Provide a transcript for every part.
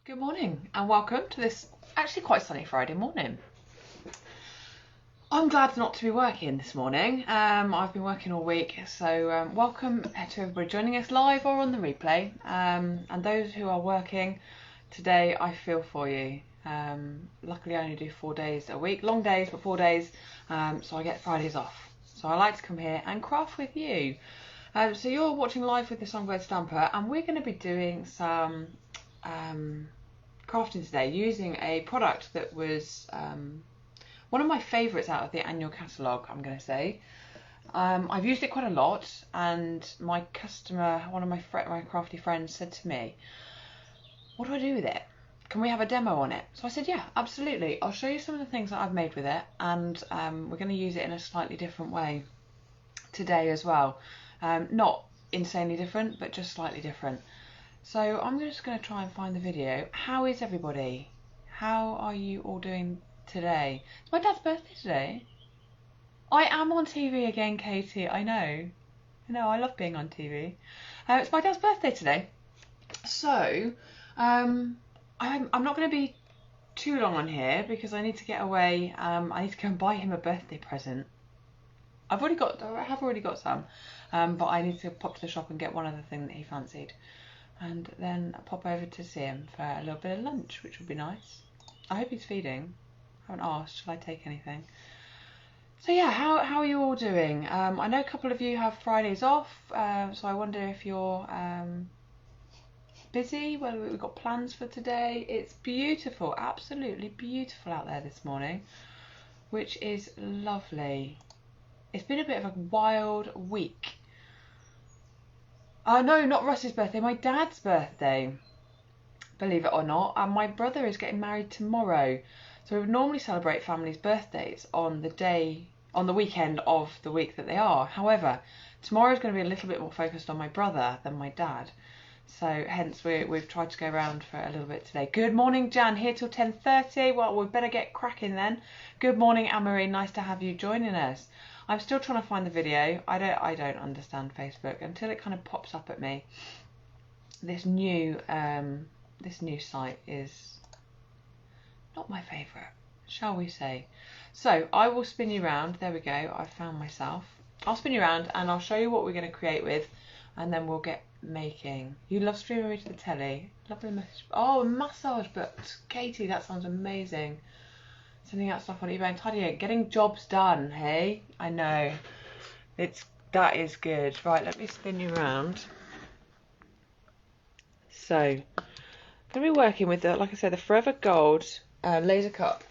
Good morning and welcome to this actually quite sunny Friday morning. I'm glad not to be working this morning. I've been working all week, so welcome to everybody joining us live or on the replay. And those who are working today, I feel for you. Luckily I only do 4 days a week, long days but 4 days, so I get Fridays off. So I like to come here and craft with you. So you're watching live with the Songbird Stamper, and we're going to be doing some crafting today using a product that was one of my favourites out of the annual catalogue, I'm going to say. I've used it quite a lot, and my customer, one of my crafty friends, said to me, what do I do with it? Can we have a demo on it? So I said, yeah, absolutely. I'll show you some of the things that I've made with it, and we're going to use it in a slightly different way today as well. Not insanely different, but just slightly different. So I'm just going to try and find the video. How is everybody? How are you all doing today? It's my dad's birthday today. I am on TV again, Katie. I know. I love being on TV. It's my dad's birthday today. So I'm not going to be too long on here because I need to get away. I need to go and buy him a birthday present. I have already got some, but I need to pop to the shop and get one other thing that he fancied. And then I'll pop over to see him for a little bit of lunch, which would be nice. I hope he's feeding. I haven't asked, shall I take anything? So yeah, how are you all doing? I know a couple of you have Fridays off, so I wonder if you're busy, whether we've got plans for today. It's beautiful, absolutely beautiful out there this morning, which is lovely. It's been a bit of a wild week. Oh no, not Russ's birthday, my dad's birthday, believe it or not. And my brother is getting married tomorrow. So we would normally celebrate families' birthdays on the weekend of the week that they are. However, tomorrow is going to be a little bit more focused on my brother than my dad. So hence we've tried to go around for a little bit today. Good morning, Jan, here till 10:30. Well, we better get cracking then. Good morning, Anne-Marie, nice to have you joining us. I'm still trying to find the video. I don't understand Facebook until it kind of pops up at me. This new site is not my favourite, shall we say. So I will spin you round. There we go. I found myself. I'll spin you around and I'll show you what we're going to create with, and then we'll get making. You love streaming me to the telly. Lovely message. Oh, a massage booked. Katie, that sounds amazing. Sending out stuff on eBay and tidying, getting jobs done, hey? I know. That is good. Right, let me spin you around. So, I'm going to be working with, like I said, the Forever Gold laser cut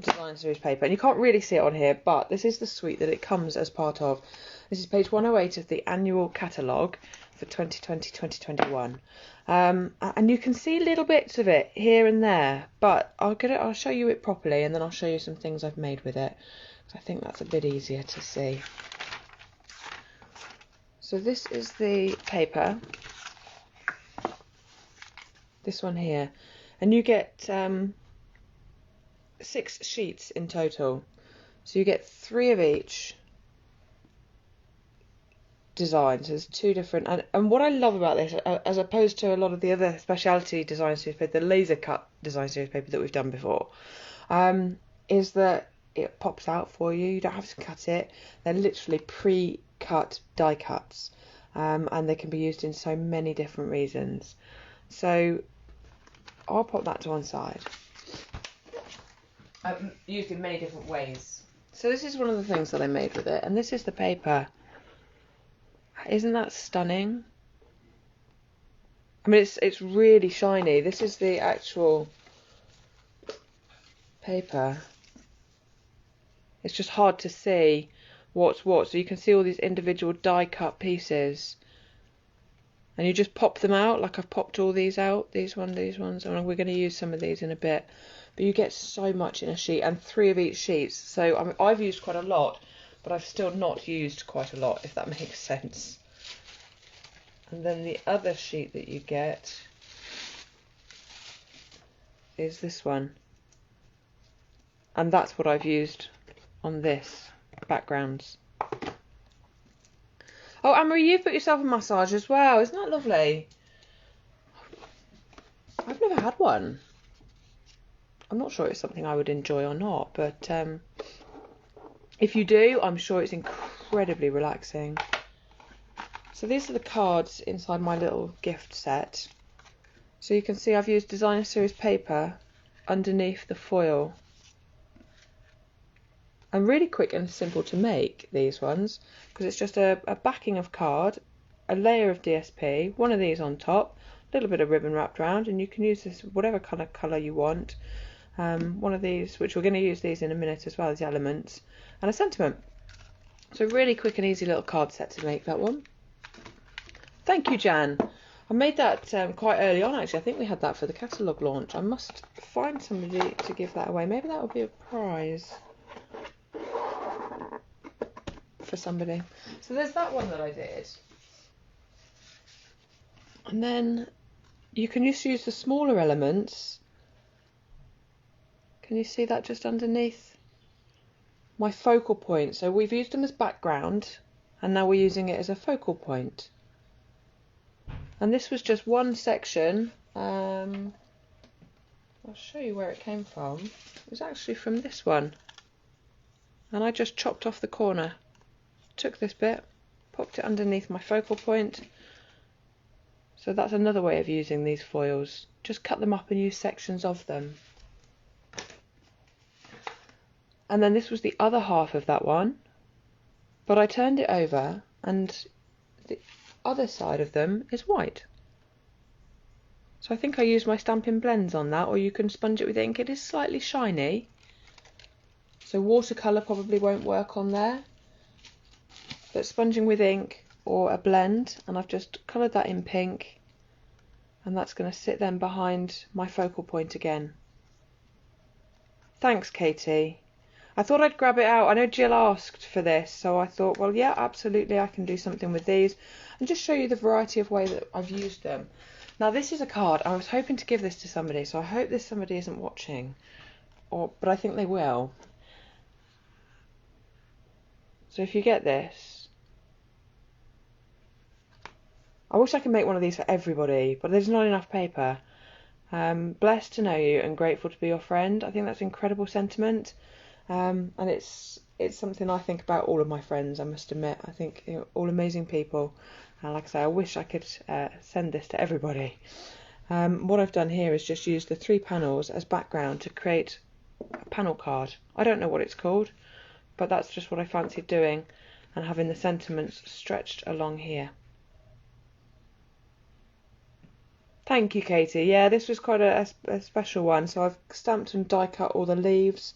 design series paper. And you can't really see it on here, but this is the suite that it comes as part of. This is page 108 of the annual catalogue for 2020-2021. And you can see little bits of it here and there, but I'll show you it properly, and then I'll show you some things I've made with it, because I think that's a bit easier to see. So this is the paper, this one here, and you get 6 sheets in total, so you get 3 of each designs. There's 2 different, and what I love about this, as opposed to a lot of the other specialty design series paper, the laser cut design series paper that we've done before, is that it pops out for you. You don't have to cut it. They're literally pre-cut die cuts, and they can be used in so many different reasons. So I'll pop that to one side. I've used in many different ways. So this is one of the things that I made with it, and this is the paper. Isn't that stunning? I mean, it's really shiny. This is the actual paper. It's just hard to see what's what. So you can see all these individual die cut pieces, and you just pop them out, like I've popped all these out. These ones, and we're going to use some of these in a bit. But you get so much in a sheet, and 3 of each sheet. So I mean, I've used quite a lot, but I've still not used quite a lot, if that makes sense. And then the other sheet that you get is this one. And that's what I've used on this backgrounds. Oh, Anne-Marie, you've put yourself a massage as well. Isn't that lovely? I've never had one. I'm not sure it's something I would enjoy or not, but if you do, I'm sure it's incredibly relaxing. So these are the cards inside my little gift set. So you can see I've used designer series paper underneath the foil. And really quick and simple to make, these ones, because it's just a backing of card, a layer of DSP, one of these on top, a little bit of ribbon wrapped around, and you can use this whatever colour you want. One of these, which we're going to use these in a minute as well as elements, and a sentiment. So really quick and easy little card set to make, that one. Thank you, Jan. I made that quite early on, actually. I think we had that for the catalogue launch. I must find somebody to give that away. Maybe that would be a prize for somebody. So there's that one that I did. And then you can just use the smaller elements. Can you see that just underneath my focal point? So we've used them as background, and now we're using it as a focal point. And this was just one section. I'll show you where it came from. It was actually from this one. And I just chopped off the corner. Took this bit, popped it underneath my focal point. So that's another way of using these foils. Just cut them up and use sections of them. And then this was the other half of that one, but I turned it over and the other side of them is white. So I think I used my Stampin' Blends on that, or you can sponge it with ink. It is slightly shiny, so watercolour probably won't work on there, but sponging with ink or a blend, and I've just coloured that in pink, and that's going to sit then behind my focal point again. Thanks, Katie. I thought I'd grab it out. I know Jill asked for this, so I thought, well, yeah, absolutely, I can do something with these and just show you the variety of ways that I've used them. Now, this is a card. I was hoping to give this to somebody, so I hope this somebody isn't watching, but I think they will. So if you get this, I wish I could make one of these for everybody, but there's not enough paper. Blessed to know you and grateful to be your friend. I think that's an incredible sentiment. And it's something I think about all of my friends, I must admit. I think, you know, all amazing people. And like I say, I wish I could send this to everybody. What I've done here is just use the 3 panels as background to create a panel card. I don't know what it's called, but that's just what I fancied doing, and having the sentiments stretched along here. Thank you, Katie. Yeah, this was quite a special one. So I've stamped and die cut all the leaves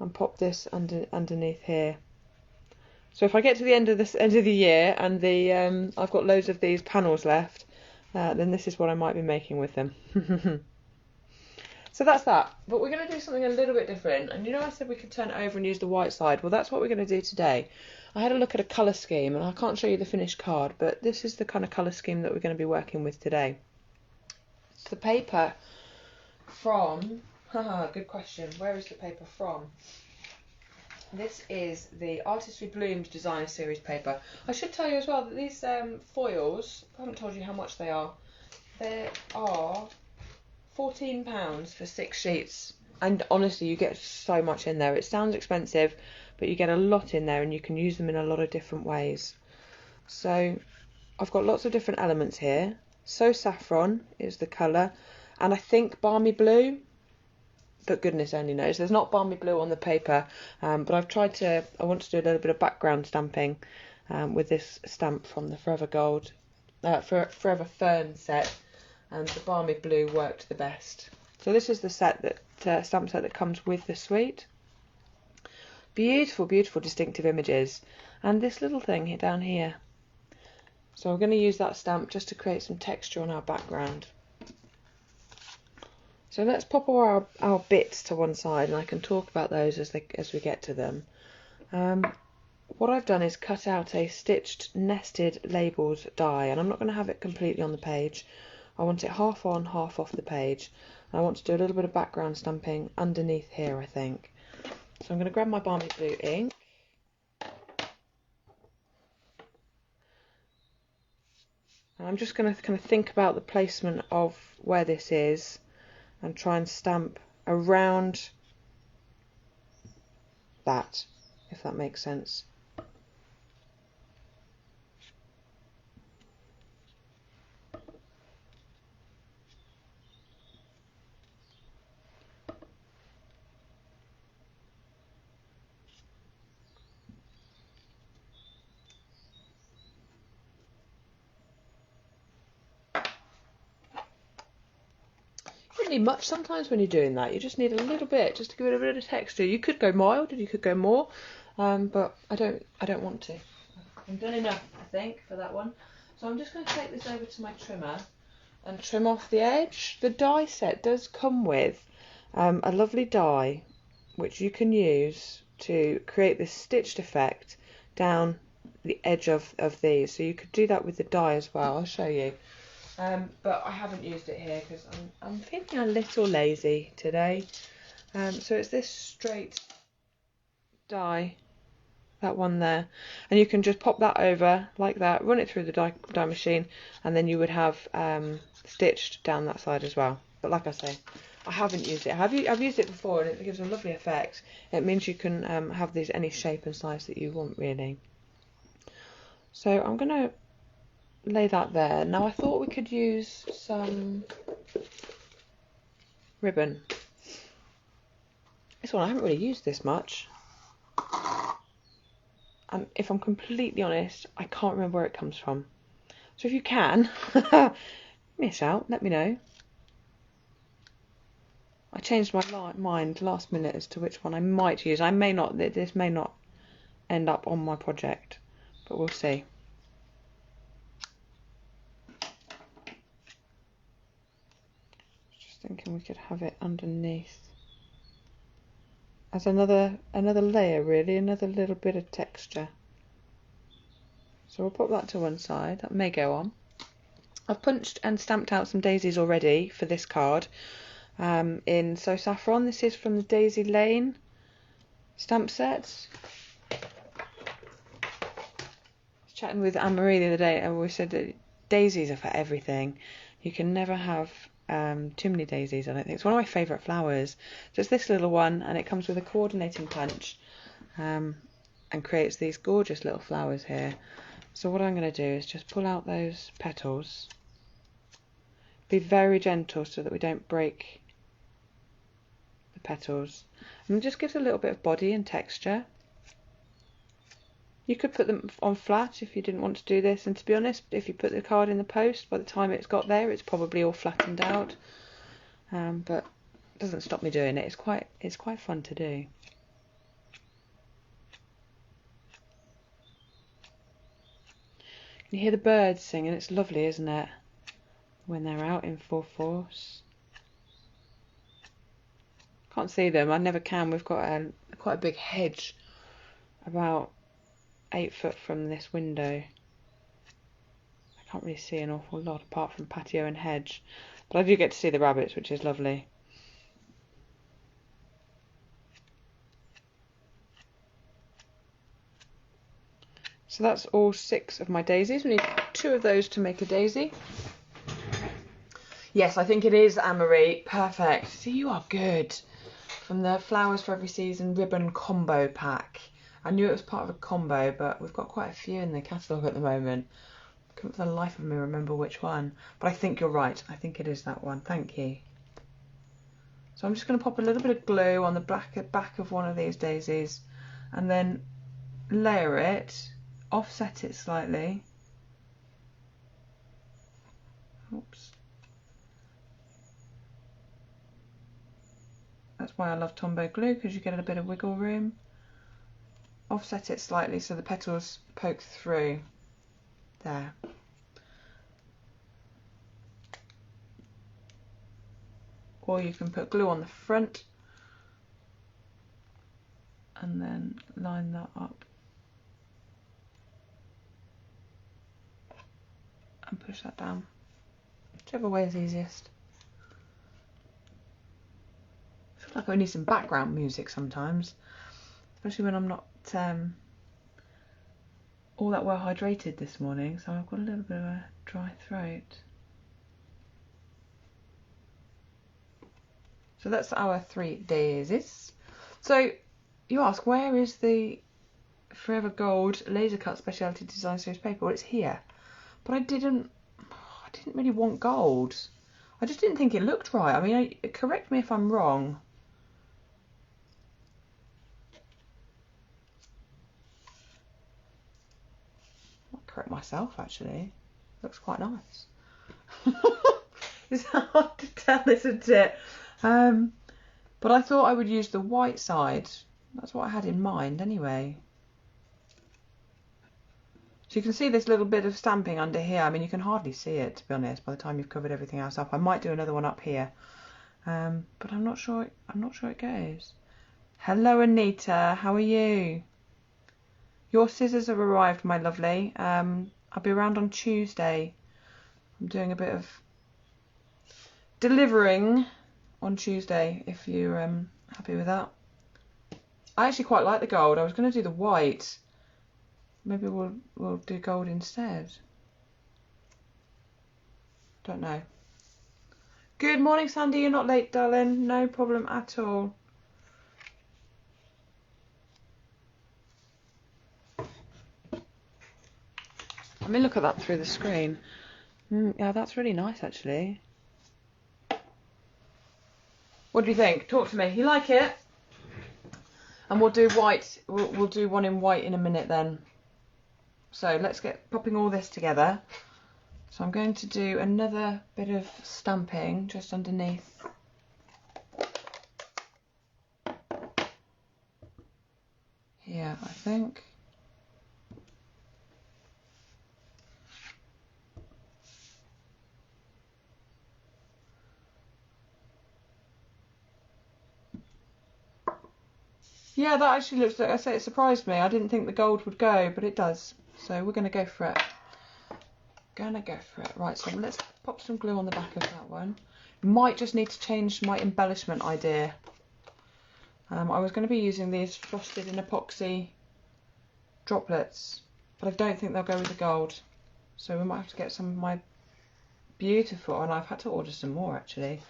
and pop this underneath here. So if I get to the end of the year and I've got loads of these panels left, then this is what I might be making with them. So that's that. But we're going to do something a little bit different. And you know, I said we could turn it over and use the white side. Well, that's what we're going to do today. I had a look at a colour scheme, and I can't show you the finished card, but this is the kind of colour scheme that we're going to be working with today. It's the paper from... good question. Where is the paper from? This is the Artistry Blooms Designer Series paper. I should tell you as well that these foils, I haven't told you how much they are. They are £14 for 6 sheets. And honestly, you get so much in there. It sounds expensive, but you get a lot in there and you can use them in a lot of different ways. So I've got lots of different elements here. So Saffron is the colour, and I think Balmy Blue, but goodness only knows. There's not Balmy Blue on the paper, but I want to do a little bit of background stamping with this stamp from the Forever Gold, Forever Fern set, and the Balmy Blue worked the best. So this is the set stamp set that comes with the suite. Beautiful, beautiful distinctive images, and this little thing here down here. So I'm going to use that stamp just to create some texture on our background. So let's pop all our bits to one side, and I can talk about those as we get to them. What I've done is cut out a stitched nested labels die, and I'm not going to have it completely on the page. I want it half on, half off the page. And I want to do a little bit of background stamping underneath here, I think. So I'm going to grab my Balmy Blue ink. And I'm just going to kind of think about the placement of where this is. and try and stamp around that, if that makes sense. You don't need much sometimes when you're doing that. You just need a little bit just to give it a bit of texture. You could go mild and you could go more, but I don't want to. I've done enough, I think, for that one. So I'm just going to take this over to my trimmer and trim off the edge. The die set does come with a lovely die which you can use to create this stitched effect down the edge of these. So you could do that with the die as well. I'll show you. But I haven't used it here because I'm feeling a little lazy today. So it's this straight die, that one there, and you can just pop that over like that, run it through the die machine, and then you would have stitched down that side as well. But like I say, I haven't used it. I've used it before and it gives a lovely effect. It means you can have these any shape and size that you want, really. So I'm going to lay that there. Now I thought we could use some ribbon. This one I haven't really used this much, and if I'm completely honest, I can't remember where it comes from. So if you can, give me a shout, let me know. I changed my mind last minute as to which one I might use. I may not. This may not end up on my project, but we'll see. Just thinking we could have it underneath as another layer, really, another little bit of texture. So we'll put that to one side. That may go on. I've punched and stamped out some daisies already for this card in So Saffron. This is from the Daisy Lane stamp sets. I was chatting with Anne-Marie the other day and we said that daisies are for everything. You can never have too many daisies, I don't think. It's one of my favourite flowers. So it's this little one, and it comes with a coordinating punch and creates these gorgeous little flowers here. So what I'm going to do is just pull out those petals. Be very gentle so that we don't break the petals. And it just gives a little bit of body and texture. You could put them on flat if you didn't want to do this, and to be honest, if you put the card in the post, by the time it's got there, it's probably all flattened out. But it doesn't stop me doing it. It's quite fun to do. You hear the birds singing. It's lovely, isn't it? When they're out in full force. Can't see them. I never can. We've got quite a big hedge, about 8 foot from this window. I can't really see an awful lot apart from patio and hedge, but I do get to see the rabbits, which is lovely. So that's all 6 of my daisies. We need 2 of those to make a daisy. Yes, I think it is, Anne-Marie. Perfect. See, you are good. From the Flowers for Every Season ribbon combo pack. I knew it was part of a combo, but we've got quite a few in the catalogue at the moment. I couldn't for the life of me remember which one. But I think you're right. I think it is that one. Thank you. So I'm just going to pop a little bit of glue on the back of one of these daisies and then layer it, offset it slightly. Oops. That's why I love Tombow glue, because you get a bit of wiggle room. Offset it slightly so the petals poke through. There. Or you can put glue on the front and then line that up and push that down. Whichever way is easiest. I feel like I need some background music sometimes, especially when I'm not all that well hydrated this morning, so I've got a little bit of a dry throat. So that's our 3 daisies. So you ask, where is the Forever Gold laser cut specialty design series paper? Well, it's here, but I didn't really want gold. I just didn't think it looked right. I mean, correct me if I'm wrong. I'll correct myself, actually. Looks quite nice. It's hard to tell, isn't it? But I thought I would use the white side. That's what I had in mind anyway. So you can see this little bit of stamping under here. I mean, you can hardly see it, to be honest, by the time you've covered everything else up. I might do another one up here, but I'm not sure it goes. Hello, Anita. How are you? Your scissors have arrived, my lovely. I'll be around on Tuesday. I'm doing a bit of delivering on Tuesday, if you're happy with that. I actually quite like the gold. I was going to do the white. Maybe we'll do gold instead. Don't know. Good morning, Sandy. You're not late, darling. No problem at all. I mean, look at that through the screen. Yeah, that's really nice, actually. What do you think? Talk to me. You like it? And we'll do white. We'll do one in white in a minute then. So let's get popping all this together. So I'm going to do another bit of stamping just underneath. Here, I think. Yeah, that actually looks like, I say, it surprised me. I didn't think the gold would go, but it does. So we're going to go for it. Right, so let's pop some glue on the back of that one. Might just need to change my embellishment idea. I was going to be using these frosted in epoxy droplets, but I don't think they'll go with the gold. So we might have to get some of my beautiful, and I've had to order some more actually,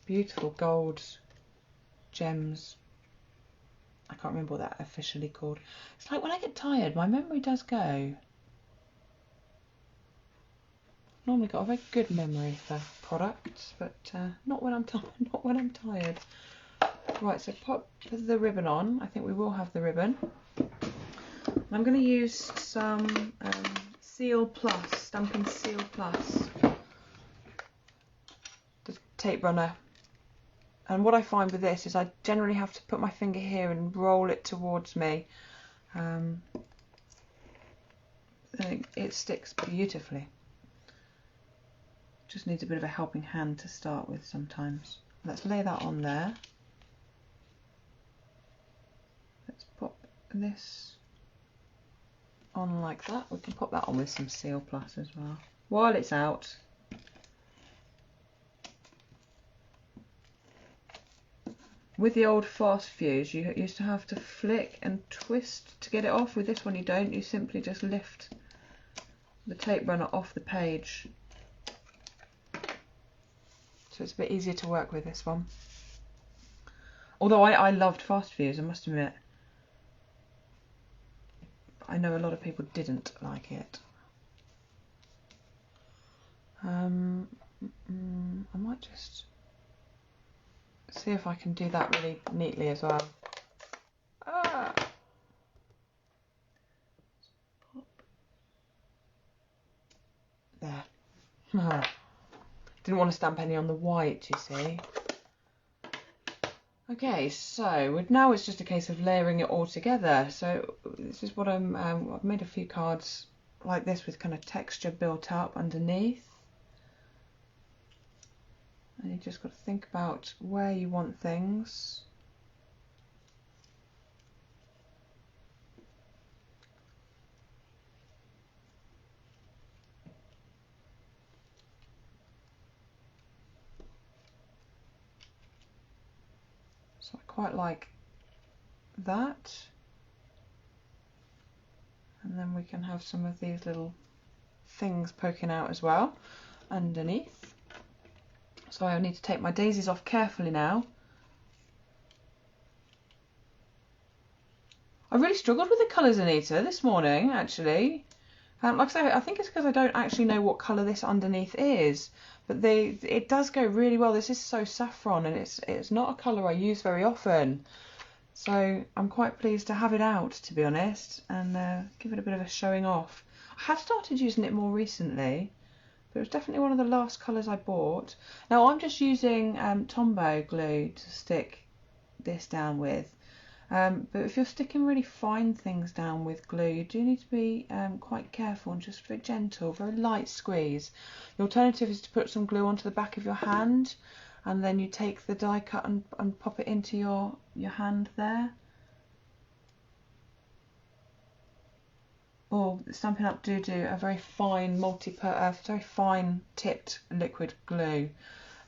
beautiful gold gems. I can't remember what that officially called. It's like when I get tired, my memory does go. Normally got a very good memory for products, but not when I'm tired. Right, so pop the ribbon on. I think we will have the ribbon. I'm going to use some Seal Plus, Stampin' Seal Plus, the tape runner. And what I find with this is I generally have to put my finger here and roll it towards me. And it sticks beautifully. Just needs a bit of a helping hand to start with sometimes. Let's lay that on there. Let's pop this on like that. We can pop that on with some Seal Plus as well while it's out. With the old fast fuse, you used to have to flick and twist to get it off. With this one you don't, you simply just lift the tape runner off the page. So it's a bit easier to work with, this one. Although I loved fast fuse, I must admit. I know a lot of people didn't like it. I might just see if I can do that really neatly as well. Ah. There. Didn't want to stamp any on the white, you see. Okay, so now it's just a case of layering it all together. So this is what I've made a few cards like this with kind of texture built up underneath. And you just got to think about where you want things. So I quite like that. And then we can have some of these little things poking out as well underneath. So Sorry, I need to take my daisies off carefully now. I really struggled with the colours, Anita, this morning, actually. Like I say, I think it's because I don't actually know what colour this underneath is. But it does go really well. This is so saffron, and it's not a colour I use very often. So I'm quite pleased to have it out, to be honest, and give it a bit of a showing off. I have started using it more recently, but it was definitely one of the last colours I bought. Now I'm just using Tombow glue to stick this down with. But if you're sticking really fine things down with glue, you do need to be quite careful and just very gentle, very light squeeze. The alternative is to put some glue onto the back of your hand, and then you take the die cut and pop it into your hand there. Or Stampin' Up! do a very fine very fine tipped liquid glue.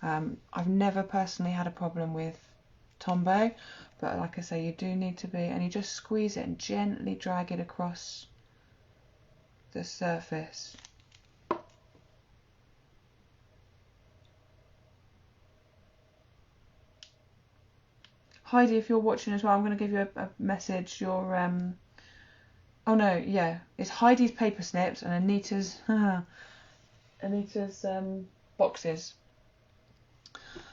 I've never personally had a problem with Tombow, but like I say, you do need to be, and you just squeeze it and gently drag it across the surface. Heidi, if you're watching as well, I'm going to give you a message. Your oh no, yeah, it's Heidi's paper snips and Anita's Anita's boxes.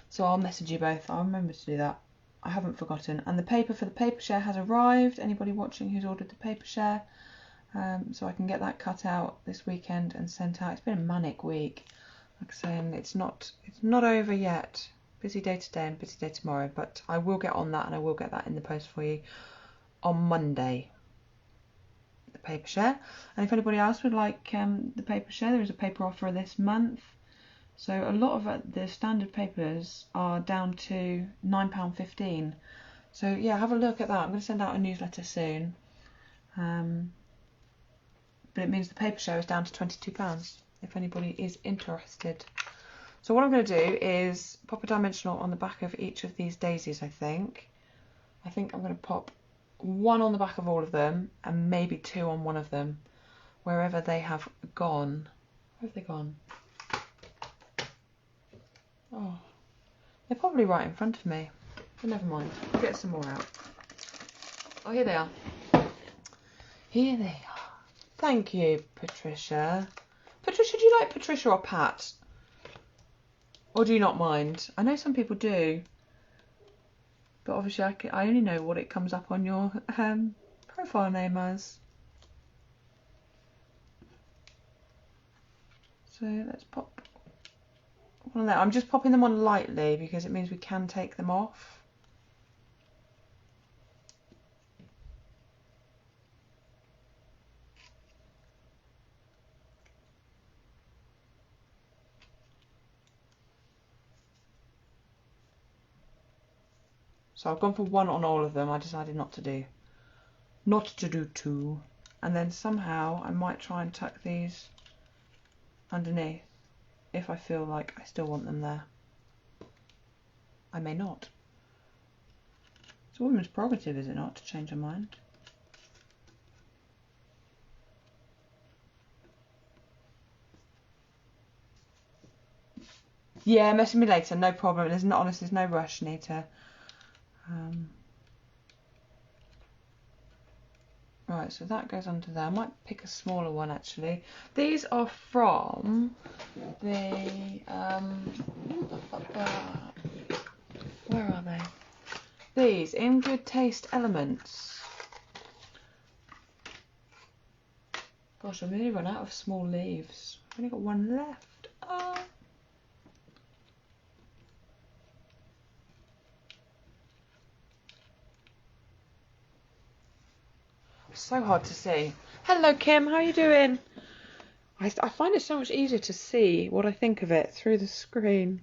So I'll message you both. I'll remember to do that. I haven't forgotten. And the paper for the paper share has arrived. Anybody watching who's ordered the paper share, so I can get that cut out this weekend and sent out. It's been a manic week, like I say, and it's not over yet. Busy day today and busy day tomorrow, but I will get on that, and I will get that in the post for you on Monday. The paper share. And if anybody else would like the paper share, there is a paper offer this month. So a lot of the standard papers are down to £9.15. So yeah, have a look at that. I'm going to send out a newsletter soon. But it means the paper share is down to £22 if anybody is interested. So what I'm going to do is pop a dimensional on the back of each of these daisies, I think. I'm going to pop one on the back of all of them and maybe two on one of them, wherever they have gone. Where have they gone? Oh, they're probably right in front of me, but never mind. I'll get some more out. Oh, here they are. Here they are. Thank you, Patricia. Patricia, do you like Patricia or Pat? Or do you not mind? I know some people do, but obviously I only know what it comes up on your profile name as. So let's pop one there. I'm just popping them on lightly because it means we can take them off. So I've gone for one on all of them. I decided not to do two. And then somehow I might try and tuck these underneath if I feel like I still want them there. I may not. It's a woman's prerogative, is it not, to change her mind? Yeah, message me later, no problem. There's no rush, Nita. Right, so that goes onto there. I might pick a smaller one actually. These are from the where are they? These In Good Taste Elements. Gosh, I've really run out of small leaves. I've only got one left. Oh. So hard to see. Hello Kim, how are you doing? I find it so much easier to see what I think of it through the screen.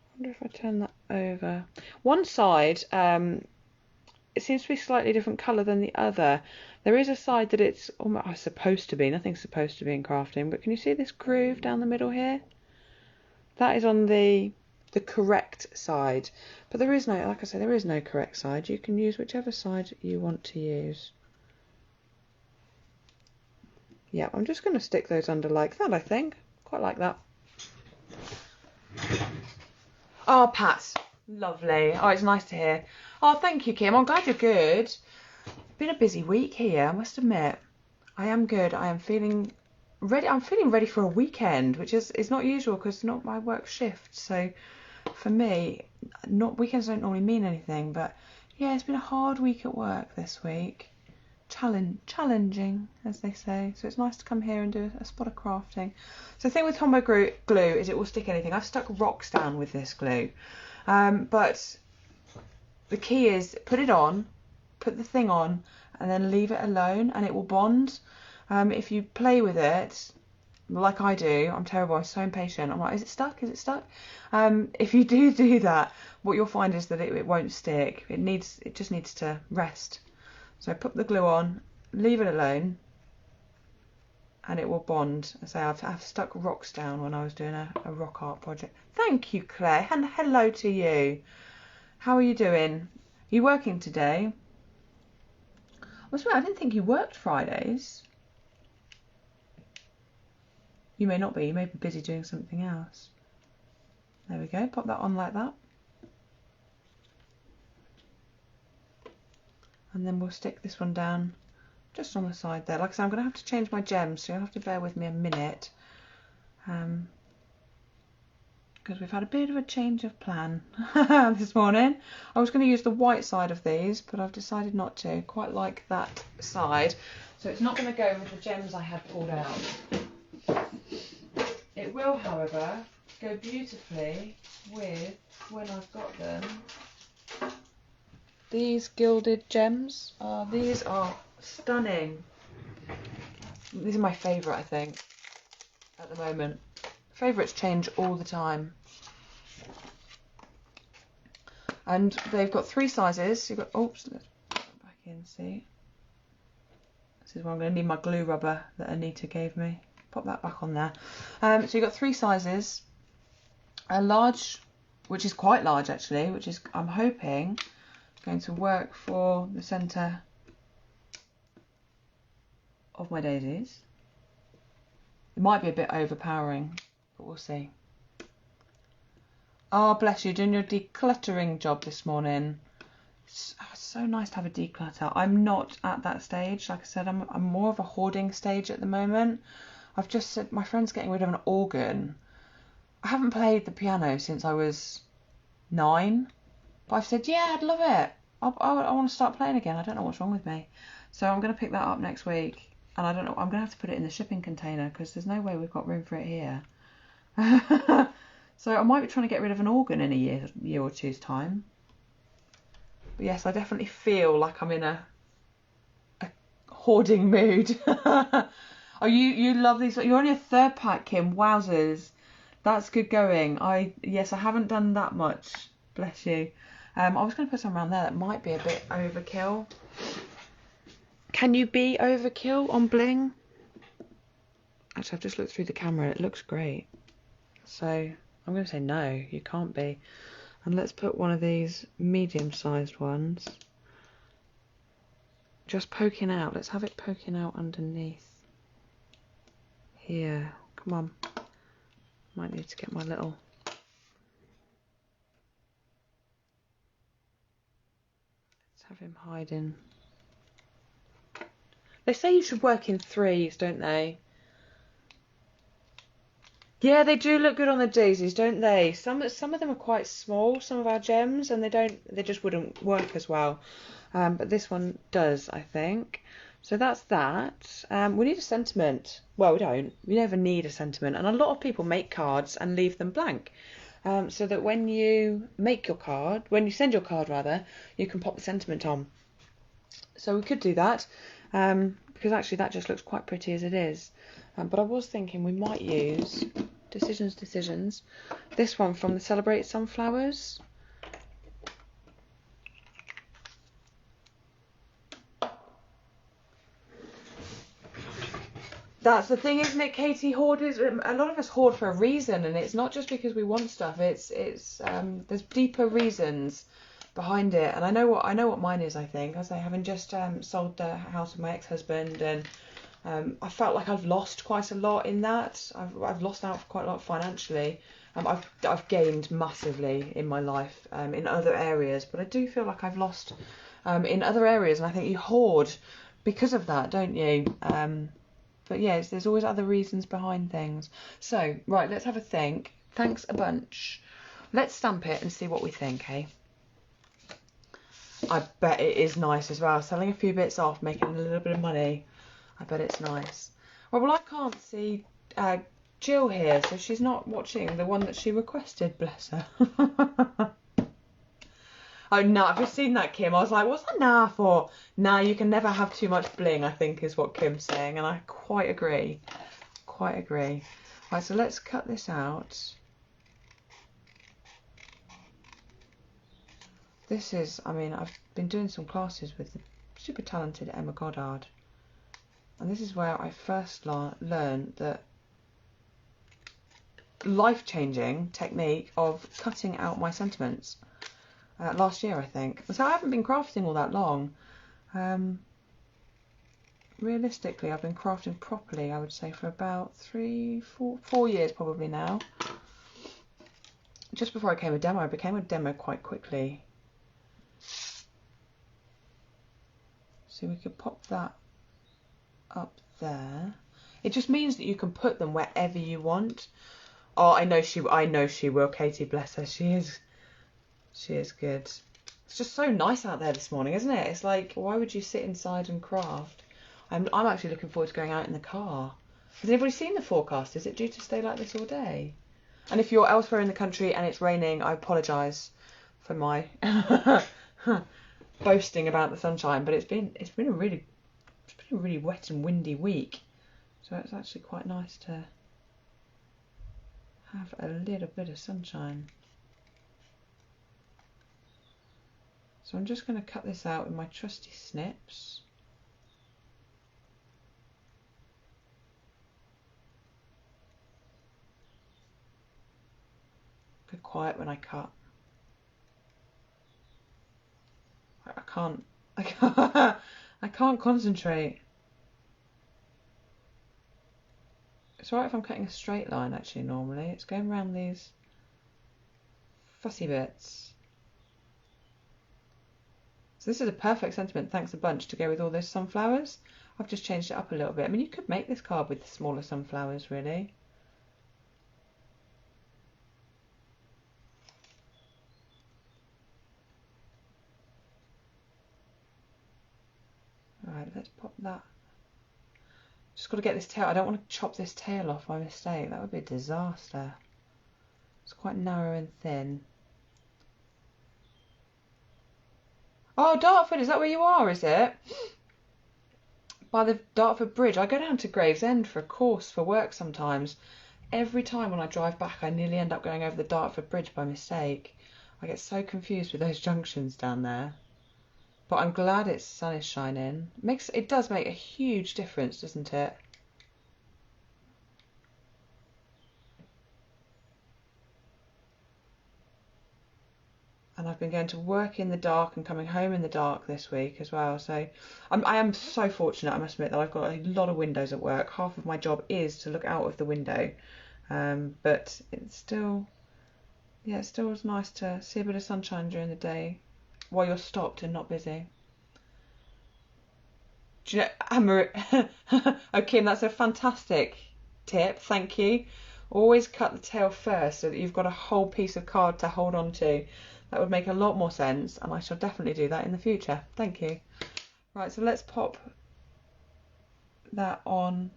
I wonder if I turn that over. One side, it seems to be slightly different colour than the other. There is a side that it's almost supposed to be. Nothing's supposed to be in crafting, but can you see this groove down the middle here? That is on the correct side, but there is no, like I say, there is no correct side. You can use whichever side you want to use. Yeah, I'm just going to stick those under like that, I think. Quite like that. Oh, Pat, lovely. Oh, it's nice to hear. Oh, thank you, Kim. I'm glad you're good. Been a busy week here, I must admit. I am good. I am feeling ready. I'm feeling ready for a weekend, which is not usual because not my work shift. So for me, not weekends don't normally mean anything. But yeah, it's been a hard week at work this week. Challenging, as they say. So it's nice to come here and do a spot of crafting. So the thing with combo glue is it will stick anything. I've stuck rocks down with this glue, but the key is put it on, put the thing on, and then leave it alone, and it will bond. If you play with it, like I do, I'm terrible. I'm so impatient. I'm like, is it stuck? Is it stuck? If you do that, what you'll find is that it won't stick. It just needs to rest. So put the glue on, leave it alone, and it will bond. As I say, I've stuck rocks down when I was doing a rock art project. Thank you, Claire, and hello to you. How are you doing? Are you working today? I didn't think you worked Fridays. You may not be. You may be busy doing something else. There we go. Pop that on like that. And then we'll stick this one down just on the side there. Like I said, I'm going to have to change my gems, so you'll have to bear with me a minute. Because we've had a bit of a change of plan this morning. I was going to use the white side of these, but I've decided not to. Quite like that side. So it's not going to go with the gems I had pulled out. It will, however, go beautifully with, when I've got them, these gilded gems. These are stunning. These are my favourite, I think, at the moment. Favourites change all the time. And they've got 3 sizes. You've got, oops, let's put it back in, see. This is where I'm going to need my glue rubber that Anita gave me. Pop that back on there. So you've got 3 sizes. A large, which is quite large actually, which is, I'm hoping, going to work for the centre of my daisies. It might be a bit overpowering, but we'll see. Oh, bless you, doing your decluttering job this morning. It's so nice to have a declutter. I'm not at that stage. Like I said, I'm more of a hoarding stage at the moment. I've just said my friend's getting rid of an organ. I haven't played the piano since I was 9, but I've said, yeah, I'd love it. I want to start playing again. I don't know what's wrong with me. So I'm going to pick that up next week. And I don't know, I'm going to have to put it in the shipping container because there's no way we've got room for it here. So I might be trying to get rid of an organ in a year or two's time. But yes, I definitely feel like I'm in a hoarding mood. Oh, you love these. You're on your 3rd pack, Kim. Wowzers. That's good going. Yes, I haven't done that much. Bless you. I was going to put some around there that might be a bit overkill. Can you be overkill on bling? Actually, I've just looked through the camera. It looks great. So I'm going to say no, you can't be. And let's put one of these medium-sized ones just poking out. Let's have it poking out underneath. Here, come on. Might need to get my little... Let's have him hiding. They say you should work in 3s, don't they? Yeah, they do look good on the daisies, don't they? Some of them are quite small, some of our gems, and they just wouldn't work as well. But this one does, I think. So that's that. We need a sentiment. Well, we don't. We never need a sentiment. And a lot of people make cards and leave them blank. So that when you make your card, when you send your card rather, you can pop the sentiment on. So we could do that. Because actually that just looks quite pretty as it is. But I was thinking we might use decisions. This one from the Celebrate Sunflowers. That's the thing, isn't it, Katie? Hoarders. A lot of us hoard for a reason, and it's not just because we want stuff. It's there's deeper reasons behind it, and I know what mine is. I think, as I having just sold the house with my ex-husband, and I felt like I've lost quite a lot in that. I've lost out quite a lot financially, I've gained massively in my life in other areas, but I do feel like I've lost in other areas, and I think you hoard because of that, don't you? But yes, there's always other reasons behind things. So, right, let's have a think. Thanks a bunch. Let's stamp it and see what we think, eh? I bet it is nice as well. Selling a few bits off, making a little bit of money. I bet it's nice. Well, I can't see Jill here, so she's not watching the one that she requested, bless her. Oh, no, I've just seen that, Kim. I was like, what's that nah for? Nah, you can never have too much bling, I think is what Kim's saying. And I quite agree. Quite agree. Right, so let's cut this out. This is, I mean, I've been doing some classes with the super talented Emma Goddard. And this is where I first learned that life-changing technique of cutting out my sentiments. Last year, I think. So I haven't been crafting all that long. Realistically, I've been crafting properly, I would say, for about 4 years probably now. Just before I became a demo, I became a demo quite quickly. So we could pop that up there. It just means that you can put them wherever you want. Oh, I know she will, Katie, bless her. She is good. It's just so nice out there this morning, isn't it? It's like, why would you sit inside and craft? I'm actually looking forward to going out in the car. Has anybody seen the forecast? Is it due to stay like this all day? And if you're elsewhere in the country and it's raining, I apologise for my boasting about the sunshine, but it's been a really wet and windy week. So it's actually quite nice to have a little bit of sunshine. So I'm just going to cut this out with my trusty snips. Go quiet when I cut. I can't concentrate. It's alright if I'm cutting a straight line actually normally. It's going around these fussy bits. So this is a perfect sentiment, thanks a bunch, to go with all those sunflowers. I've just changed it up a little bit. I mean, you could make this card with the smaller sunflowers, really. Alright, let's pop that. Just got to get this tail. I don't want to chop this tail off by mistake. That would be a disaster. It's quite narrow and thin. Oh, Dartford, is that where you are, is it? By the Dartford Bridge. I go down to Gravesend for a course for work sometimes. Every time when I drive back, I nearly end up going over the Dartford Bridge by mistake. I get so confused with those junctions down there. But I'm glad the sun is shining. It does make a huge difference, doesn't it? And I've been going to work in the dark and coming home in the dark this week as well. So I am so fortunate, I must admit, that I've got a lot of windows at work. Half of my job is to look out of the window. But it's still, yeah, it still is nice to see a bit of sunshine during the day while you're stopped and not busy. Do you know, Anne-Marie, oh, Kim, that's a fantastic tip. Thank you. Always cut the tail first so that you've got a whole piece of card to hold on to. That would make a lot more sense, and I shall definitely do that in the future. Thank you. Right, so let's pop that on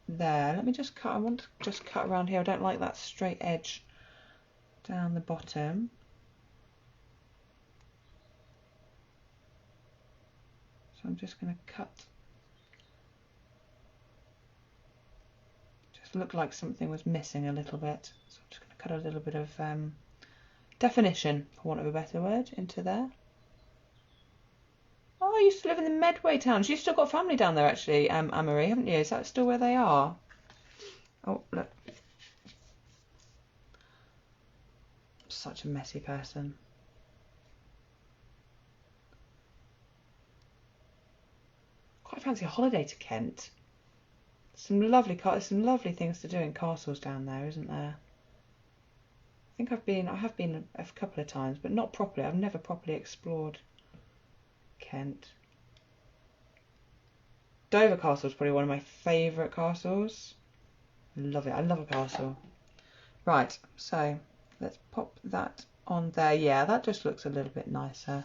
there. Let me just cut. I want to just cut around here. I don't like that straight edge down the bottom. So I'm just going to cut. Just looked like something was missing a little bit. So I'm just going to cut a little bit of definition, for want of a better word, into there. Oh, I used to live in the Medway towns. You've still got family down there, actually, Anne-Marie, haven't you? Is that still where they are? Oh, look. Such a messy person. Quite fancy a holiday to Kent. Some lovely things to do in castles down there, isn't there? think I have been a couple of times, but not properly. I've never properly explored Kent. Dover Castle is probably one of my favourite castles. I love it. I love a castle. Right, so let's pop that on there. Yeah, that just looks a little bit nicer.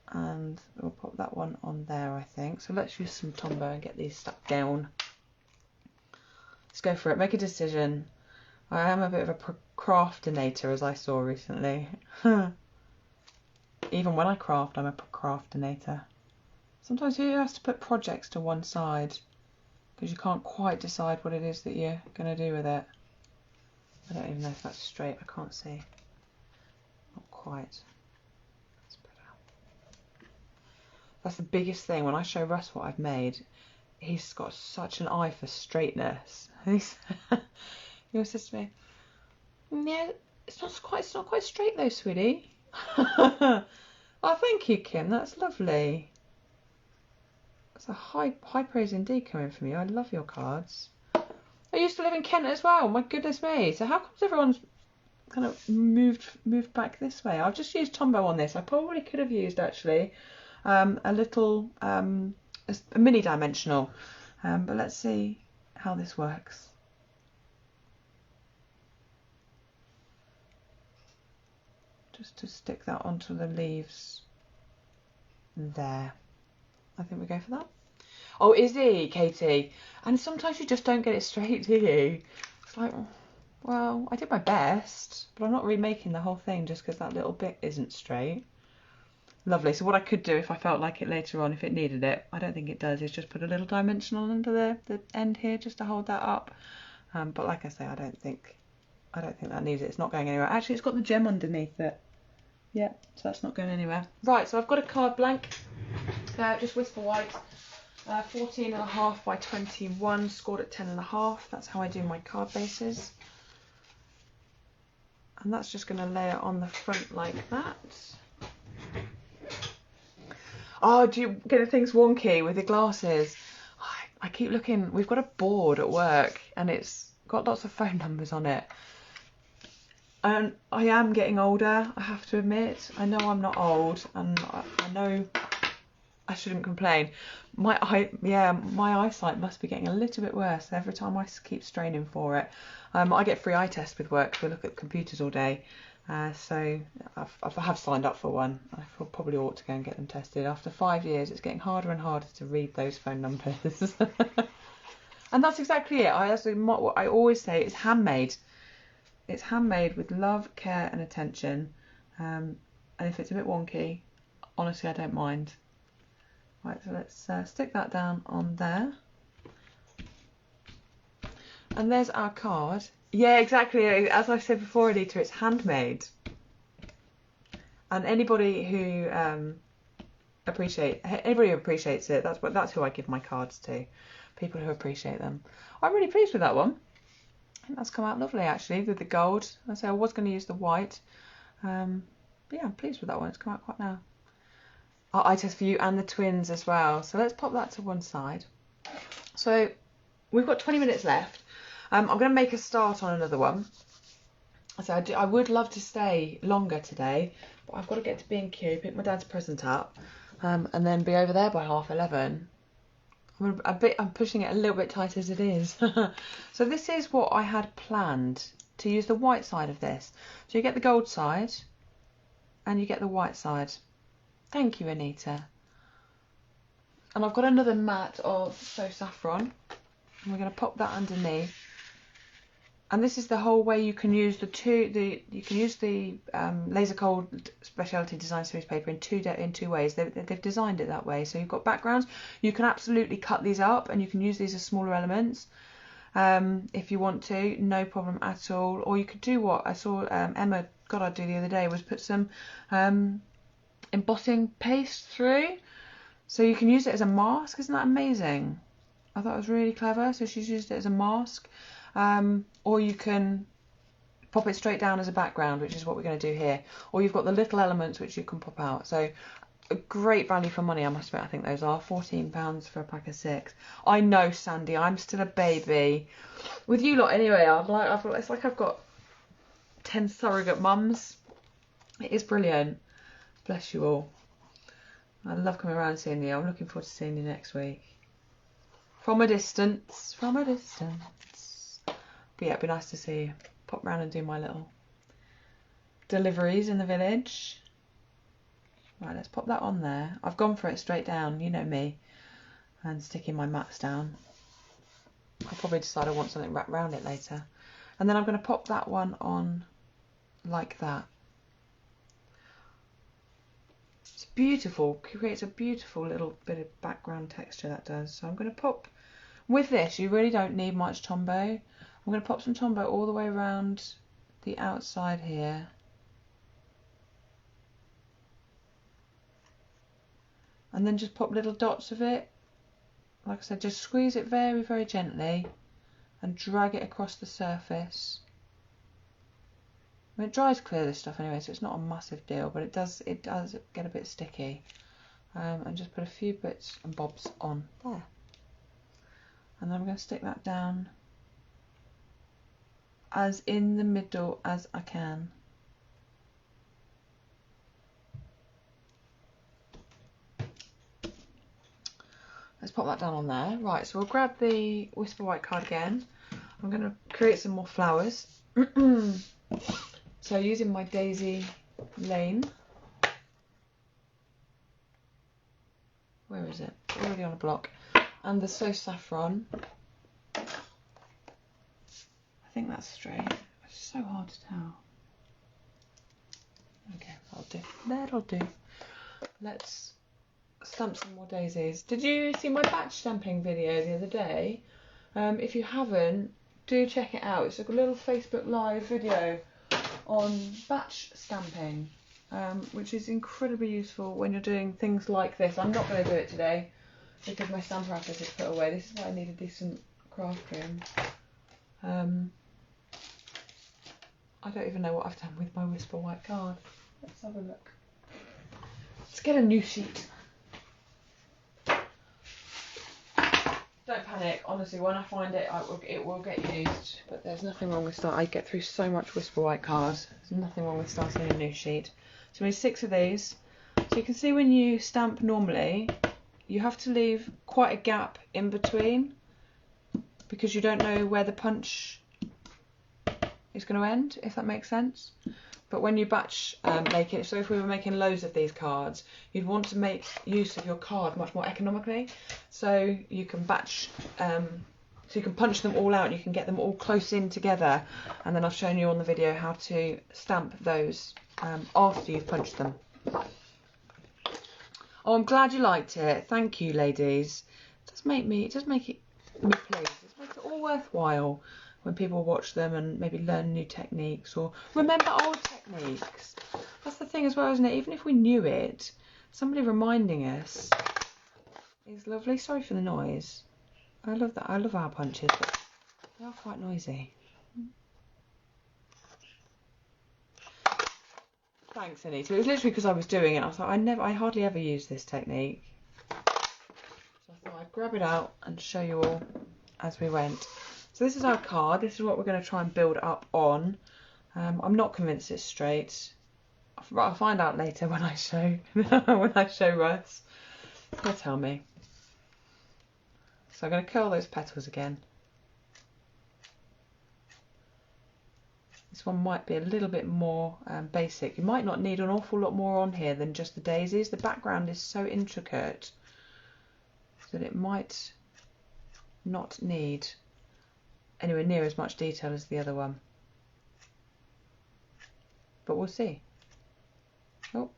And we'll pop that one on there, I think. So let's use some Tombow and get these stuck down. Let's go for it. Make a decision. I am a bit of a procrastinator, as I saw recently. Even when I craft, I'm a procrastinator. Sometimes you have to put projects to one side because you can't quite decide what it is that you're going to do with it. I don't even know if that's straight. I can't see. Not quite. That's the biggest thing. When I show Russ what I've made, he's got such an eye for straightness. He always says to me, "Yeah, it's not quite straight though, sweetie." Oh, thank you, Kim. That's lovely. That's a high praise indeed coming from you. I love your cards. I used to live in Kent as well. My goodness me. So how comes everyone's kind of moved back this way? I've just used Tombow on this. I probably could have used actually a little a mini dimensional, but let's see how this works. Just to stick that onto the leaves there. I think we go for that. Oh, is he, Katie? And sometimes you just don't get it straight, do you? It's like, well, I did my best, but I'm not remaking the whole thing just because that little bit isn't straight. Lovely. So what I could do if I felt like it later on, if it needed it, I don't think it does, is just put a little dimensional under the end here just to hold that up. But like I say, I don't think that needs it. It's not going anywhere. Actually, it's got the gem underneath it. Yeah, so that's not going anywhere. Right, so I've got a card blank, just Whisper White, 14.5 by 21, scored at 10.5. That's how I do my card bases. And that's just going to lay it on the front like that. Oh, do you get things wonky with the glasses? I keep looking. We've got a board at work and it's got lots of phone numbers on it. And I am getting older, I have to admit. I know I'm not old, and I know I shouldn't complain. My eyesight must be getting a little bit worse every time I keep straining for it. I get free eye tests with work, so I look at computers all day. So I have signed up for one. I probably ought to go and get them tested. After 5 years, it's getting harder and harder to read those phone numbers. And that's exactly it. What I always say is handmade. It's handmade with love, care and attention. And if it's a bit wonky, honestly, I don't mind. Right, so let's stick that down on there. And there's our card. Yeah, exactly. As I said before, Anita, it's handmade. And anybody who appreciates it, that's who I give my cards to. People who appreciate them. I'm really pleased with that one. I think that's come out lovely actually with the gold. I was going to use the white, but yeah, I'm pleased with that one. It's come out quite now. Our eye test for you and the twins as well. So let's pop that to one side. So we've got 20 minutes left. I'm going to make a start on another one. So I would love to stay longer today, but I've got to get to B&Q, pick my dad's present up, and then be over there by 11:30. I'm pushing it a little bit tight as it is. So this is what I had planned, to use the white side of this. So you get the gold side and you get the white side. Thank you, Anita. And I've got another mat of faux saffron, and we're going to pop that underneath. And this is the whole way you can use the laser cold specialty design series paper in two ways. They've designed it that way. So you've got backgrounds. You can absolutely cut these up and you can use these as smaller elements if you want to, no problem at all. Or you could do what I saw Emma Goddard do the other day, was put some embossing paste through. So you can use it as a mask. Isn't that amazing? I thought it was really clever. So she's used it as a mask. Or you can pop it straight down as a background, which is what we're going to do here. Or you've got the little elements which you can pop out. So a great value for money, I must admit. I think those are £14 for a pack of 6. I know, Sandy, I'm still a baby. With you lot anyway, it's like I've got 10 surrogate mums. It is brilliant. Bless you all. I love coming around and seeing you. I'm looking forward to seeing you next week. From a distance. From a distance. But yeah, it'd be nice to see you. Pop round and do my little deliveries in the village. Right, let's pop that on there. I've gone for it straight down, you know me. And sticking my mats down. I'll probably decide I want something wrapped around it later. And then I'm going to pop that one on like that. It's beautiful. Creates a beautiful little bit of background texture, that does. So I'm going to pop, with this you really don't need much Tombow. I'm going to pop some Tombow all the way around the outside here. And then just pop little dots of it. Like I said, just squeeze it very, very gently and drag it across the surface. I mean, it dries clear, this stuff anyway, so it's not a massive deal, but it does get a bit sticky. And just put a few bits and bobs on there. And then I'm going to stick that down as in the middle as I can. Let's pop that down on there. Right, so we'll grab the Whisper White card again. I'm going to create some more flowers. So using my Daisy Lane. Where is it? Already on a block. And the So Saffron. I think that's straight. It's so hard to tell. Okay, that'll do. That'll do. Let's stamp some more daisies. Did you see my batch stamping video the other day? If you haven't, do check it out. It's a little Facebook Live video on batch stamping, which is incredibly useful when you're doing things like this. I'm not going to do it today because my stamp apparatus is put away. This is why I need a decent craft room. I don't even know what I've done with my Whisper White card. Let's have a look. Let's get a new sheet. Don't panic, honestly, when I find it, it will get used, but there's nothing wrong with I get through so much Whisper White cards, there's nothing wrong with starting a new sheet. So we need 6 of these. So you can see when you stamp normally, you have to leave quite a gap in between, because you don't know where the punch is going to end, if that makes sense. But when you batch make it, so if we were making loads of these cards, you'd want to make use of your card much more economically. So you can batch, so you can punch them all out, you can get them all close in together. And then I've shown you on the video how to stamp those after you've punched them. Oh, I'm glad you liked it. Thank you, ladies. It does make me pleased. It makes it all worthwhile when people watch them and maybe learn new techniques or remember old techniques. That's the thing as well, isn't it? Even if we knew it, somebody reminding us is lovely. Sorry for the noise. I love that. I love our punches, but they are quite noisy. Thanks, Anita. It was literally because I was doing it. I was like, I hardly ever use this technique. So I thought I'd grab it out and show you all as we went. So this is our card. This is what we're going to try and build up on. I'm not convinced it's straight. I'll find out later when I show Russ. He'll tell me. So I'm going to curl those petals again. This one might be a little bit more basic. You might not need an awful lot more on here than just the daisies. The background is so intricate that it might not need anywhere near as much detail as the other one. But we'll see. Oh,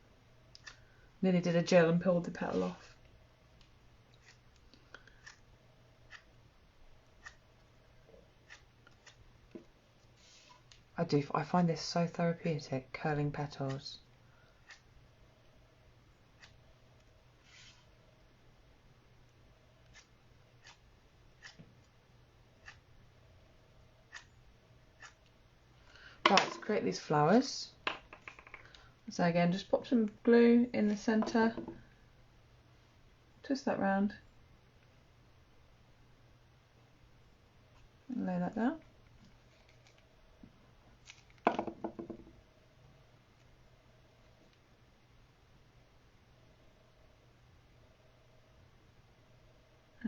nearly did a gel and pulled the petal off. I find this so therapeutic, curling petals. Right, let's create these flowers. So again, just pop some glue in the centre, twist that round, and lay that down.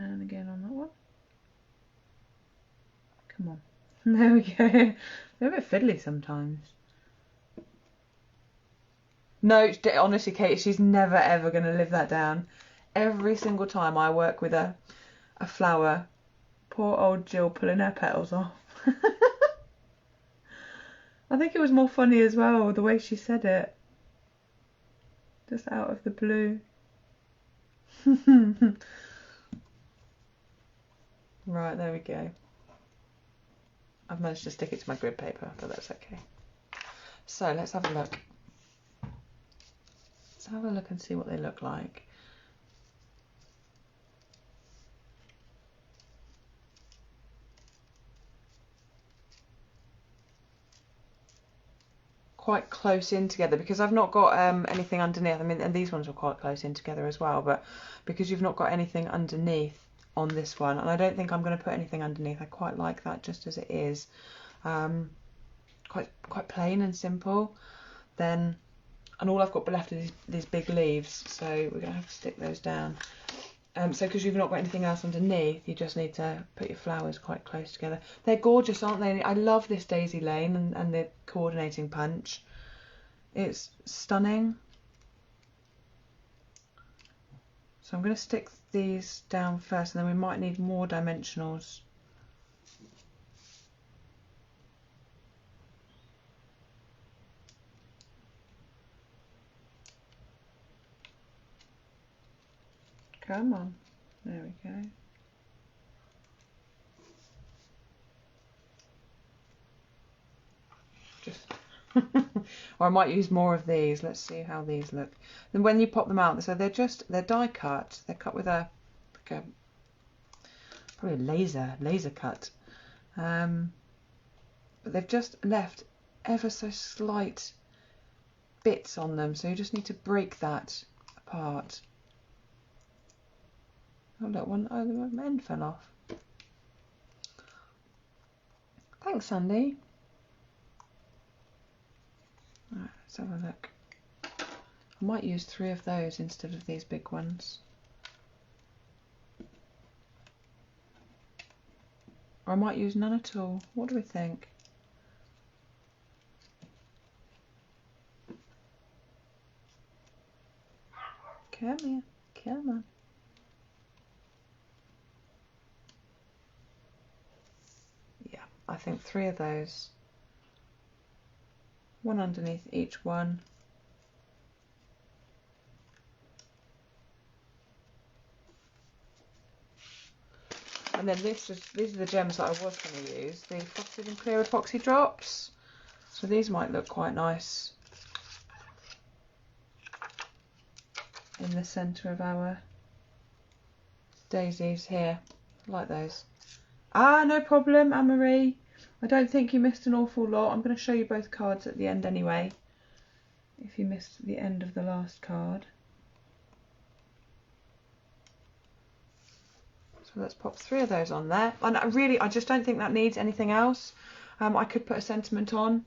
pan again on that one. Come on. There we go. They're a bit fiddly sometimes. No, honestly, Kate, she's never ever going to live that down. Every single time I work with a flower, poor old Jill pulling her petals off. I think it was more funny as well, the way she said it. Just out of the blue. Right, there we go. I've managed to stick it to my grid paper, but that's okay. So let's have a look. Let's have a look and see what they look like. Quite close in together because I've not got anything underneath. I mean, and these ones are quite close in together as well, but because you've not got anything underneath on this one, and I don't think I'm going to put anything underneath. I quite like that just as it is, quite plain and simple. Then, and all I've got left is these big leaves, so we're going to have to stick those down. So because you've not got anything else underneath, you just need to put your flowers quite close together. They're gorgeous, aren't they? I love this daisy lane and the coordinating punch. It's stunning. So I'm going to stick these down first, and then we might need more dimensionals. Come on, there we go. Just, or I might use more of these. Let's see how these look. And when you pop them out, so they're die cut. They're cut with probably a laser cut. But they've just left ever so slight bits on them, so you just need to break that apart. Oh look, my end fell off. Thanks, Sandy. Alright, let's have a look. I might use 3 of those instead of these big ones. Or I might use none at all. What do we think? Come here, come on. I think 3 of those, one underneath each one. And then these are the gems that I was going to use, the frosted and clear epoxy drops. So these might look quite nice in the centre of our daisies here. I like those. Ah, no problem, Anne-Marie. I don't think you missed an awful lot. I'm going to show you both cards at the end anyway, if you missed the end of the last card. So let's pop 3 of those on there. And I just don't think that needs anything else. I could put a sentiment on,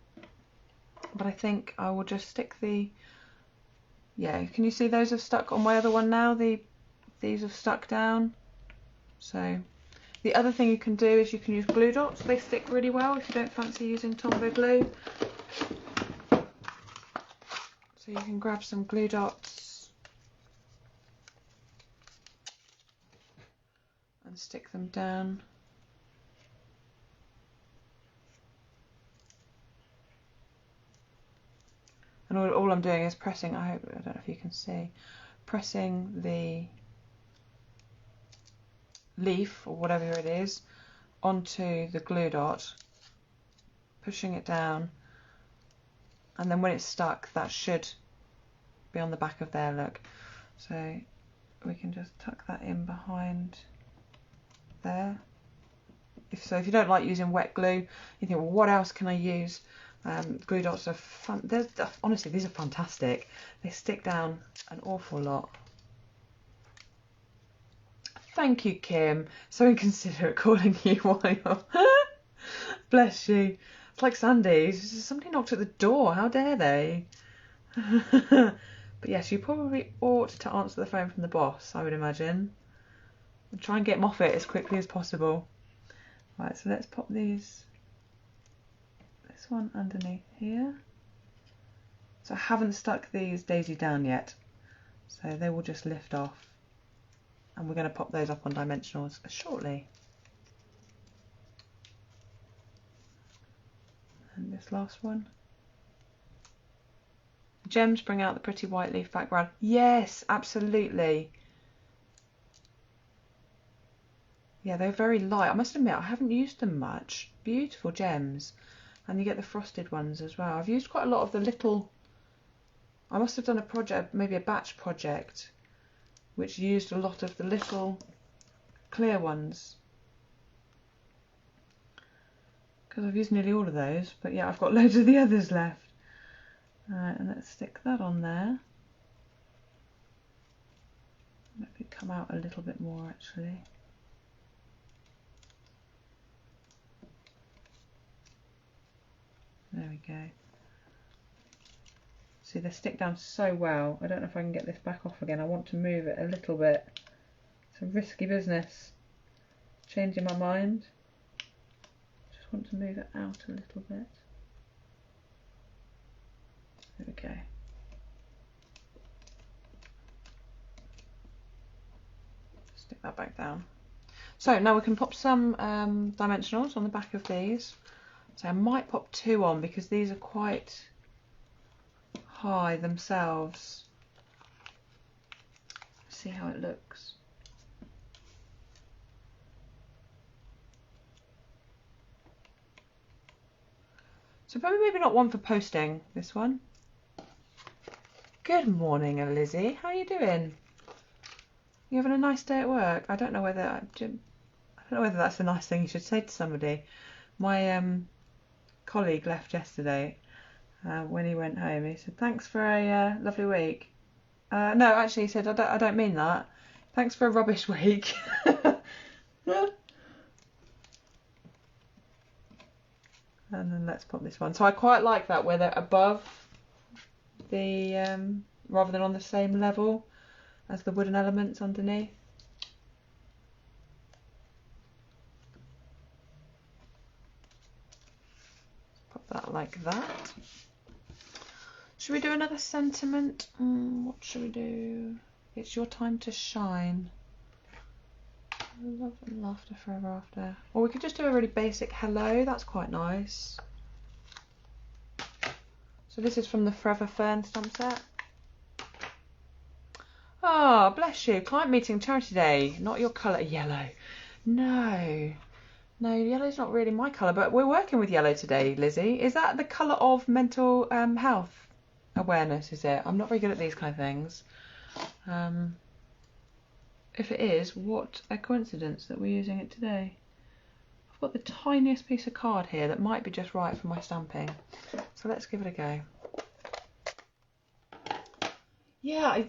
but I think I will just stick the... Yeah, can you see those have stuck on my other one now? These have stuck down. So... The other thing you can do is you can use glue dots. They stick really well if you don't fancy using Tombow glue. So you can grab some glue dots and stick them down. And all I'm doing is pressing, I don't know if you can see, pressing the leaf or whatever it is onto the glue dot, pushing it down, and then when it's stuck, that should be on the back of there, look. So we can just tuck that in behind there. If you don't like using wet glue, you think, well, what else can I use? Glue dots are fun. Honestly, these are fantastic. They stick down an awful lot. Thank you, Kim. So inconsiderate calling you while you're... Bless you. It's like Sandy. Somebody knocked at the door. How dare they? But yes, you probably ought to answer the phone from the boss, I would imagine. I'll try and get them off it as quickly as possible. Right, so let's pop this one underneath here. So I haven't stuck these daisy down yet, so they will just lift off. And we're going to pop those up on dimensionals shortly. And this last one. Gems bring out the pretty white leaf background. Yes, absolutely. Yeah, they're very light. I must admit, I haven't used them much. Beautiful gems. And you get the frosted ones as well. I've used quite a lot of the little... I must have done a project, maybe a batch project, which used a lot of the little clear ones. Because I've used nearly all of those. But yeah, I've got loads of the others left. Alright, and let's stick that on there. Maybe come out a little bit more actually. There we go. See, they stick down so well. I don't know if I can get this back off again. I want to move it a little bit. It's a risky business. Changing my mind. Just want to move it out a little bit. There we go. Stick that back down. So now we can pop some dimensionals on the back of these. So I might pop 2 on because these are quite high themselves. See how it looks. So probably maybe not one for posting, this one. Good morning, Lizzie. How are you doing? You having a nice day at work? I don't know whether that's a nice thing you should say to somebody. My colleague left yesterday. When he went home, he said, "Thanks for a lovely week." No, actually, he said, "I don't mean that. Thanks for a rubbish week." And then let's pop this one. So I quite like that where they're above the rather than on the same level as the wooden elements underneath. Pop that like that. Should we do another sentiment? What should we do? It's your time to shine. Love and laughter forever after. Or we could just do a really basic hello. That's quite nice. So this is from the Forever Fern stamp set. Ah, oh, bless you. Client meeting, charity day. Not your colour. Yellow. No. No, yellow's not really my colour, but we're working with yellow today, Lizzie. Is that the colour of mental health awareness, is it? I'm not very good at these kind of things. If it is, what a coincidence that we're using it today. I've got the tiniest piece of card here that might be just right for my stamping. So let's give it a go. Yeah,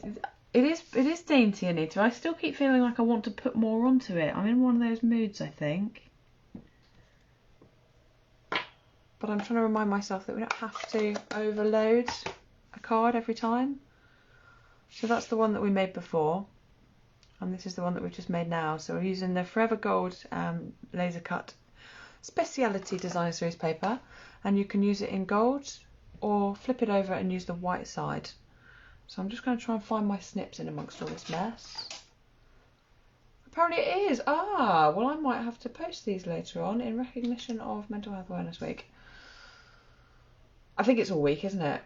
it is dainty, Anita. I still keep feeling like I want to put more onto it. I'm in one of those moods, I think. But I'm trying to remind myself that we don't have to overload a card every time. So that's the one that we made before. And this is the one that we've just made now. So we're using the Forever Gold laser cut Speciality Designer Series paper, and you can use it in gold or flip it over and use the white side. So I'm just going to try and find my snips in amongst all this mess. Apparently it is. Ah, well, I might have to post these later on in recognition of Mental Health Awareness Week. I think it's all week, isn't it?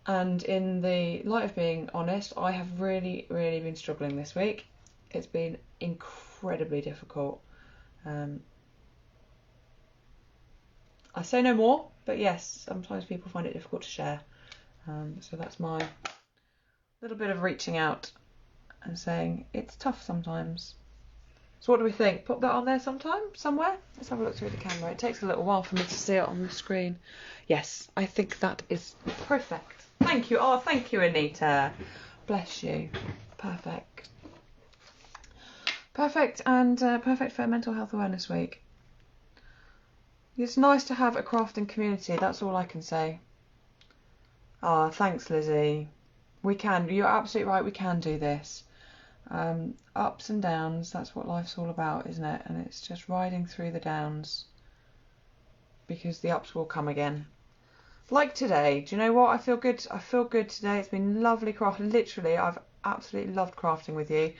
And in the light of being honest, I have really been struggling this week. It's been incredibly difficult. I say no more, but yes, sometimes people find it difficult to share. So that's my little bit of reaching out and saying it's tough sometimes. So what do we think? Put that on there sometime, somewhere? Let's have a look through the camera. It takes a little while for me to see it on the screen. Yes, I think that is perfect. Thank you. Oh, thank you, Anita. Bless you. Perfect. Perfect, and perfect for Mental Health Awareness Week. It's nice to have a crafting community. That's all I can say. Ah, thanks, Lizzie. We can. You're absolutely right. We can do this. Ups and downs, that's what life's all about, isn't it? And it's just riding through the downs, because the ups will come again. Like today, do you know what? I feel good. I feel good today. It's been lovely crafting. Literally, I've absolutely loved crafting with you.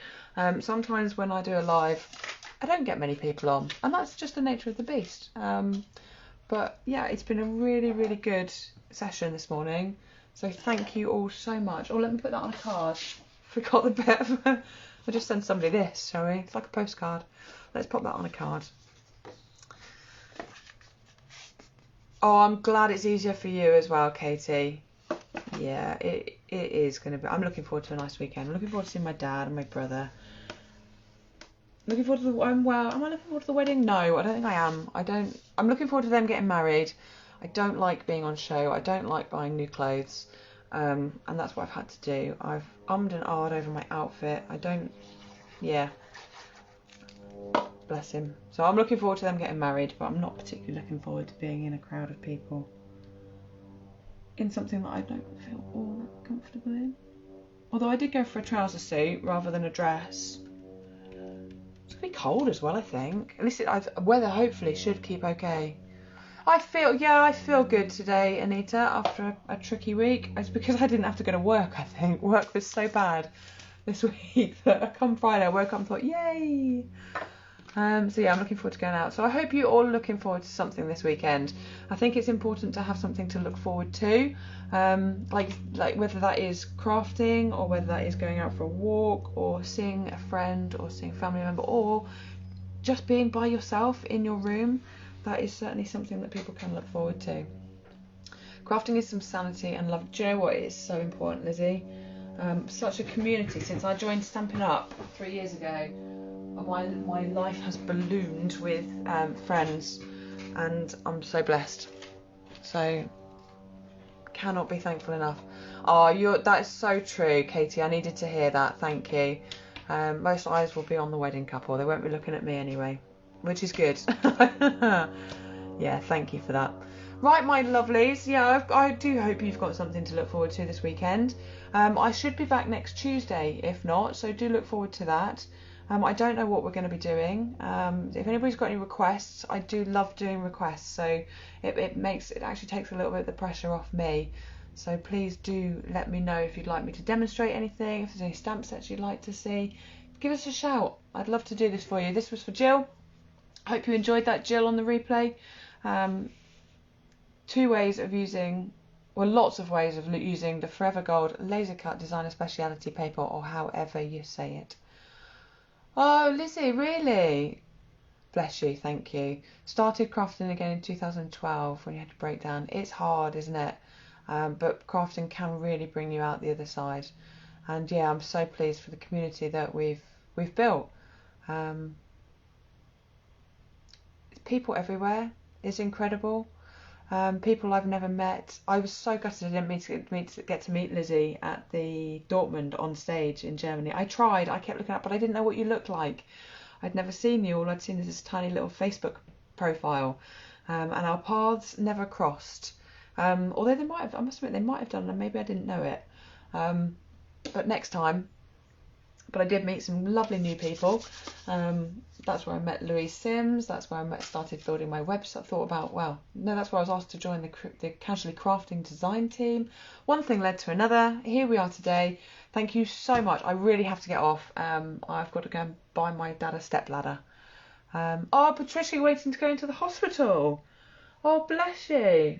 Sometimes when I do a live, I don't get many people on, and that's just the nature of the beast. But yeah, it's been a really, really good session this morning. So thank you all so much. Oh, let me put that on a card. Forgot the bit. I'll just send somebody this, shall we? It's like a postcard. Let's pop that on a card. Oh, I'm glad it's easier for you as well, Katie. Yeah, it is going to be. I'm looking forward to a nice weekend. I'm looking forward to seeing my dad and my brother. Looking forward to the. Well, am I looking forward to the wedding? No, I don't think I am. I'm looking forward to them getting married. I don't like being on show. I don't like buying new clothes. And that's what I've had to do. I've ummed and ahed over my outfit. Yeah. Bless him. So I'm looking forward to them getting married, but I'm not particularly looking forward to being in a crowd of people in something that I don't feel all that comfortable in. Although I did go for a trouser suit rather than a dress. It's going to be cold as well, I think. At least weather hopefully should keep okay. I feel good today, Anita, after a tricky week. It's because I didn't have to go to work, I think. Work was so bad this week that come Friday I woke up and thought, yay! So yeah, I'm looking forward to going out. So I hope you're all looking forward to something this weekend. I think it's important to have something to look forward to, like whether that is crafting, or whether that is going out for a walk, or seeing a friend, or seeing a family member, or just being by yourself in your room. That is certainly something that people can look forward to. Crafting is some sanity and love. Do you know what? It is so important, Lizzie. Such a community. Since I joined Stampin' Up 3 years ago, my life has ballooned with friends, and I'm so blessed. So cannot be thankful enough. Oh, that is so true, Katie. I needed to hear that. Thank you. Most eyes will be on the wedding couple. They won't be looking at me anyway, which is good. Yeah, thank you for that. Right, my lovelies. Yeah, I do hope you've got something to look forward to this weekend. I should be back next Tuesday, if not, so do look forward to that. I don't know what we're going to be doing. If anybody's got any requests, I do love doing requests, so it actually takes a little bit of the pressure off me. So please do let me know if you'd like me to demonstrate anything, if there's any stamp sets you'd like to see. Give us a shout. I'd love to do this for you. This was for Jill. I hope you enjoyed that, Jill, on the replay. Lots of ways of using the Forever Gold laser cut designer speciality paper, or however you say it. Oh, Lizzie, really? Bless you, thank you. Started crafting again in 2012 when you had to break down. It's hard, isn't it? But crafting can really bring you out the other side. And yeah, I'm so pleased for the community that we've built. People everywhere. It's incredible. People I've never met. I was so gutted I didn't get to meet Lizzie at the Dortmund on stage in Germany. I tried, I kept looking up, but I didn't know what you looked like. I'd never seen you. All I'd seen is this tiny little Facebook profile, and our paths never crossed. Although they might have, I must admit, they might have done, and maybe I didn't know it. But next time. But I did meet some lovely new people. That's where I met Louise Sims. That's where I started building my website. That's where I was asked to join the Casually Crafting design team. One thing led to another. Here we are today. Thank you so much. I really have to get off. I've got to go and buy my dad a stepladder. Patricia, you're waiting to go into the hospital. Oh, bless you.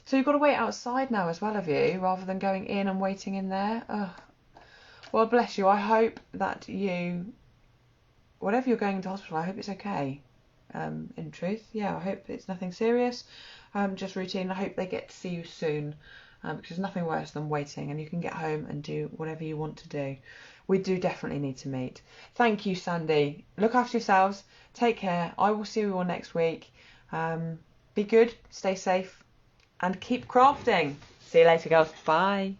So you've got to wait outside now as well, have you? Rather than going in and waiting in there. Well, bless you. I hope that whatever you're going into hospital, I hope it's okay. In truth, yeah, I hope it's nothing serious. Just routine. I hope they get to see you soon, because there's nothing worse than waiting, and you can get home and do whatever you want to do. We do definitely need to meet. Thank you, Sandy. Look after yourselves. Take care. I will see you all next week. Be good, stay safe, and keep crafting. See you later, girls. Bye.